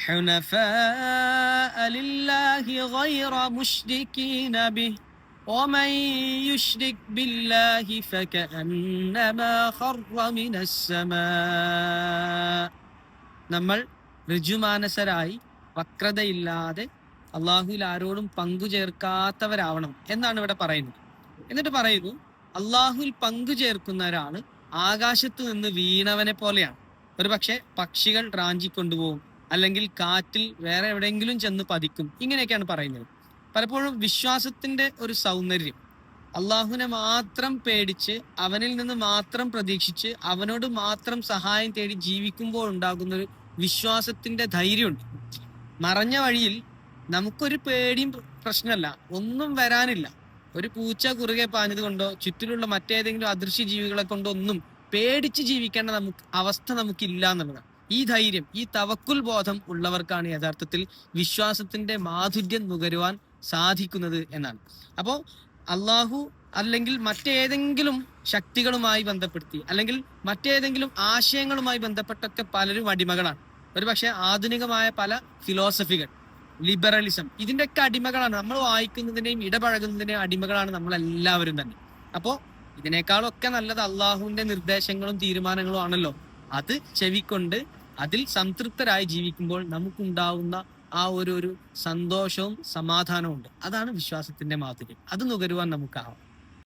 حنفاء لله غير مشركين به ومن يشرك بالله فكأنما خر من السماء. നമ്മൾ ഋജുമാനസരായി വക്രതയില്ലാതെ അള്ളാഹുവിൽ ആരോടും പങ്കു ചേർക്കാത്തവരാവണം എന്നാണ് ഇവിടെ പറയുന്നത്. എന്നിട്ട് പറയുന്നു, അള്ളാഹുവിൽ പങ്കു ചേർക്കുന്ന ഒരാള് ആകാശത്ത് നിന്ന് വീണവനെ പോലെയാണ്. ഒരു പക്ഷെ പക്ഷികൾ റാഞ്ചിക്കൊണ്ടുപോകും, അല്ലെങ്കിൽ കാറ്റിൽ വേറെ എവിടെയെങ്കിലും ചെന്ന് പതിക്കും, ഇങ്ങനെയൊക്കെയാണ് പറയുന്നത്. പലപ്പോഴും വിശ്വാസത്തിന്റെ ഒരു സൗന്ദര്യം, അള്ളാഹുവിനെ മാത്രം പേടിച്ച് അവനിൽ നിന്ന് മാത്രം പ്രതീക്ഷിച്ച് അവനോട് മാത്രം സഹായം തേടി ജീവിക്കുമ്പോൾ ഉണ്ടാകുന്ന ഒരു വിശ്വാസത്തിന്റെ ധൈര്യമുണ്ട്. മറഞ്ഞ വഴിയിൽ നമുക്കൊരു പേടിയും പ്രശ്നമല്ല, ഒന്നും വരാനില്ല. ഒരു പൂച്ച കുറുകെ പാഞ്ഞത് കൊണ്ടോ ചുറ്റിലുള്ള മറ്റേതെങ്കിലും അദൃശ്യ ജീവികളെ കൊണ്ടോ ഒന്നും പേടിച്ച് ജീവിക്കേണ്ട അവസ്ഥ നമുക്കില്ല എന്നുള്ളതാണ്. ഈ ധൈര്യം, ഈ തവക്കുൽ ബോധം ഉള്ളവർക്കാണ് യഥാർത്ഥത്തിൽ വിശ്വാസത്തിന്റെ മാധുര്യം നുകരുവാൻ സാധിക്കുന്നത് എന്നാണ്. അപ്പോ അള്ളാഹു അല്ലെങ്കിൽ മറ്റേതെങ്കിലും ശക്തികളുമായി ബന്ധപ്പെടുത്തി അല്ലെങ്കിൽ മറ്റേതെങ്കിലും ആശയങ്ങളുമായി ബന്ധപ്പെട്ടൊക്കെ പലരും അടിമകളാണ്. ഒരുപക്ഷെ ആധുനികമായ പല ഫിലോസഫികൾ, ലിബറലിസം, ഇതിന്റെയൊക്കെ അടിമകളാണ്. നമ്മൾ വായിക്കുന്നതിന്റെയും ഇടപഴകുന്നതിന്റെയും അടിമകളാണ് നമ്മളെല്ലാവരും തന്നെ. അപ്പോ ഇതിനേക്കാളൊക്കെ നല്ലത് അള്ളാഹുവിന്റെ നിർദ്ദേശങ്ങളും തീരുമാനങ്ങളും ആണല്ലോ. അത് ചെവിക്കൊണ്ട് അതിൽ സംതൃപ്തരായി ജീവിക്കുമ്പോൾ നമുക്കുണ്ടാവുന്ന ആ ഒരു സന്തോഷവും സമാധാനവും ഉണ്ട്. അതാണ് വിശ്വാസത്തിന്റെ മാധുര്യം. അത് നുകരുവാൻ നമുക്കാവും.